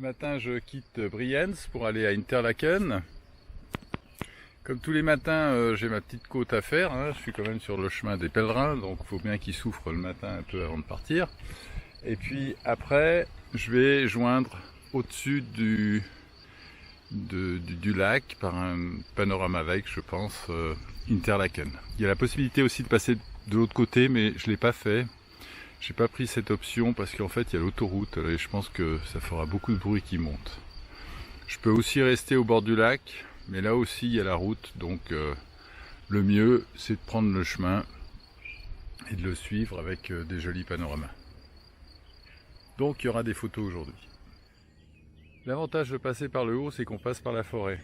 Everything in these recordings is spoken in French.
matin, je quitte Brienz pour aller à Interlaken. Comme tous les matins, j'ai ma petite côte à faire. Je suis quand même sur le chemin des pèlerins, donc il faut bien qu'ils souffrent le matin un peu avant de partir. Et puis après, je vais joindre au-dessus du lac par un panorama avec, je pense, Interlaken. Il y a la possibilité aussi de passer de l'autre côté, mais je ne l'ai pas fait. J'ai pas pris cette option parce qu'en fait il y a l'autoroute et je pense que ça fera beaucoup de bruit qui monte. Je peux aussi rester au bord du lac, mais là aussi il y a la route, donc le mieux c'est de prendre le chemin et de le suivre avec des jolis panoramas. Donc il y aura des photos aujourd'hui. L'avantage de passer par le haut, c'est qu'on passe par la forêt.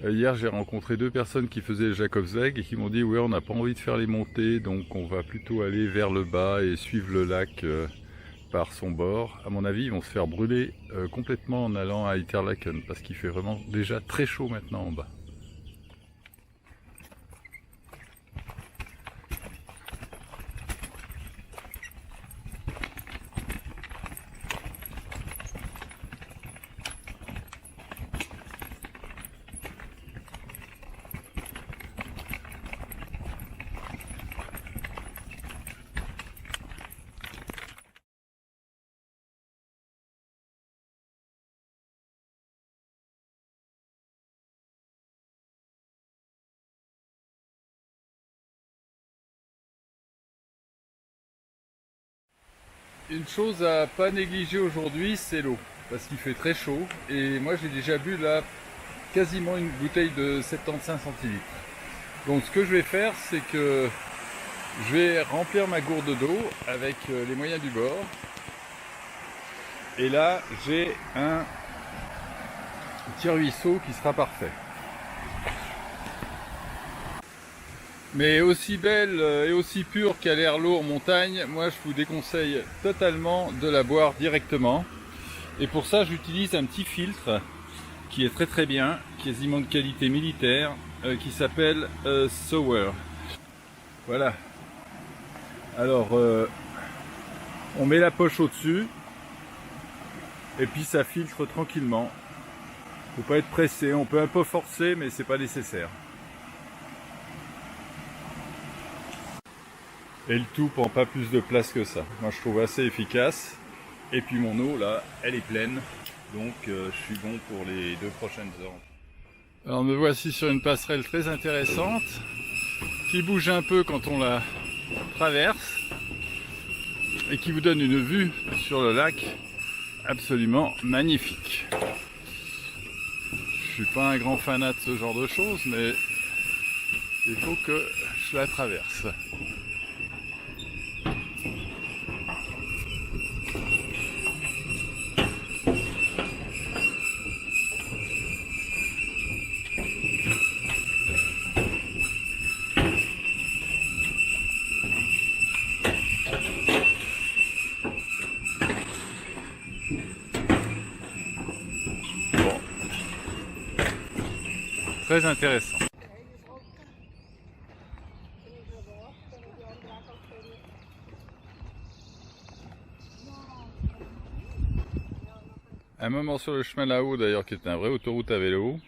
Hier, j'ai rencontré deux personnes qui faisaient le Jakobsweg et qui m'ont dit « Ouais, on n'a pas envie de faire les montées, donc on va plutôt aller vers le bas et suivre le lac par son bord. » À mon avis, ils vont se faire brûler complètement en allant à Interlaken parce qu'il fait vraiment déjà très chaud maintenant en bas. Une chose à pas négliger aujourd'hui, c'est l'eau, parce qu'il fait très chaud, et moi j'ai déjà bu là quasiment une bouteille de 75 centilitres. Donc ce que je vais faire, c'est que je vais remplir ma gourde d'eau avec les moyens du bord, et là j'ai un petit ruisseau qui sera parfait. Mais aussi belle et aussi pure qu'a l'air l'eau en montagne, moi je vous déconseille totalement de la boire directement. Et pour ça j'utilise un petit filtre qui est très bien, quasiment de qualité militaire, qui s'appelle Sauer. Voilà. Alors on met la poche au-dessus et puis ça filtre tranquillement. Faut pas être pressé, on peut un peu forcer mais c'est pas nécessaire. Et le tout prend pas plus de place que ça. Moi je trouve assez efficace. Et puis mon eau là, elle est pleine. Donc je suis bon pour les 2 prochaines heures. Alors me voici sur une passerelle très intéressante qui bouge un peu quand on la traverse et qui vous donne une vue sur le lac absolument magnifique. Je suis pas un grand fanat de ce genre de choses, mais il faut que je la traverse. Très intéressant. Un moment sur le chemin là-haut d'ailleurs qui est un vrai autoroute à vélo,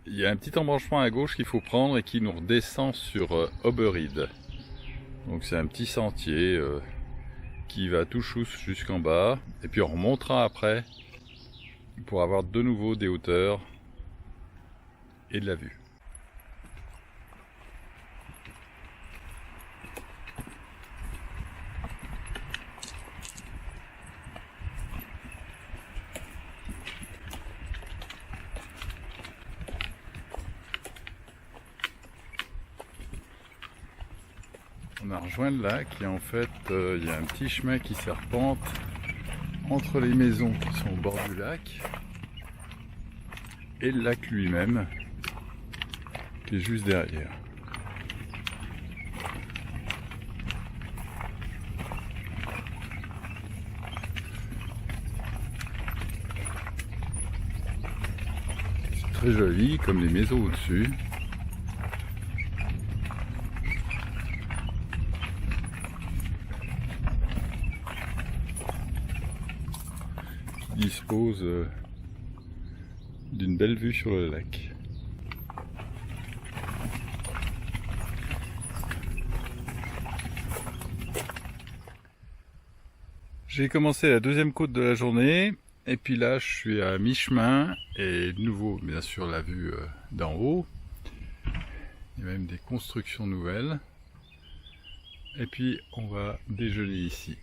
il y a un petit embranchement à gauche qu'il faut prendre et qui nous redescend sur Oberried. Donc c'est un petit sentier qui va tout chousse jusqu'en bas et puis on remontera après pour avoir de nouveau des hauteurs et de la vue. On a rejoint le lac et en fait il y a un petit chemin qui serpente entre les maisons qui sont au bord du lac et le lac lui-même qui est juste derrière. C'est très joli comme les maisons au-dessus. dispose d'une belle vue sur le lac. J'ai commencé la deuxième côte de la journée, et puis là je suis à mi-chemin, et de nouveau bien sûr la vue d'en haut. Il y a même des constructions nouvelles. Et puis on va déjeuner ici.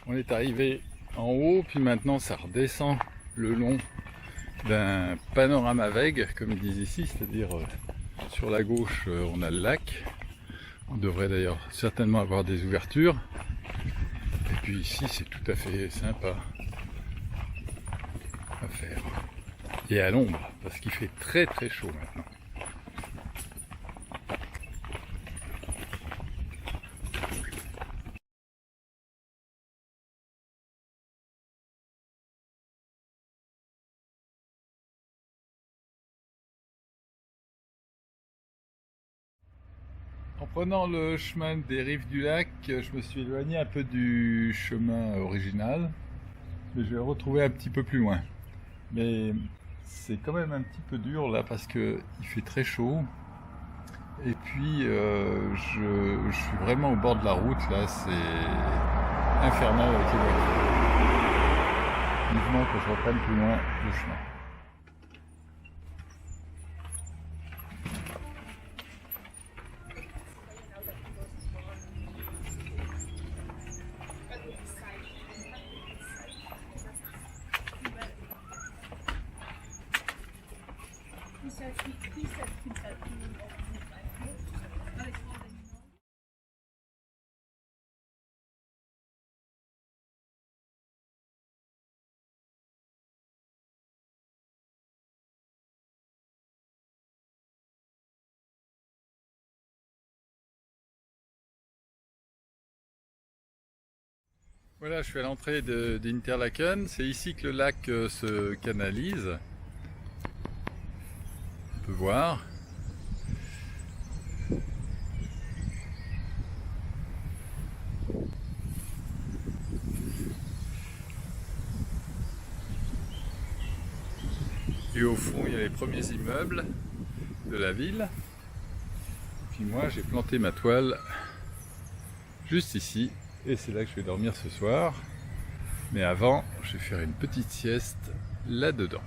On est arrivé en haut, puis maintenant ça redescend le long d'un panorama vague, comme ils disent ici, c'est-à-dire sur la gauche on a le lac. On devrait d'ailleurs certainement avoir des ouvertures. Et puis ici c'est tout à fait sympa à faire. Et à l'ombre, parce qu'il fait très très chaud maintenant. En prenant le chemin des rives du lac, je me suis éloigné un peu du chemin original, mais je vais le retrouver un petit peu plus loin. Mais c'est quand même un petit peu dur là parce que il fait très chaud. Et puis je suis vraiment au bord de la route là, c'est infernal avec les voitures. Vivement que je reprenne plus loin le chemin. Voilà, je suis à l'entrée d'Interlaken. C'est ici que le lac se canalise. On peut voir. Et au fond, il y a les premiers immeubles de la ville. Puis moi, j'ai planté ma toile juste ici. Et c'est là que je vais dormir ce soir. Mais avant, je vais faire une petite sieste là-dedans.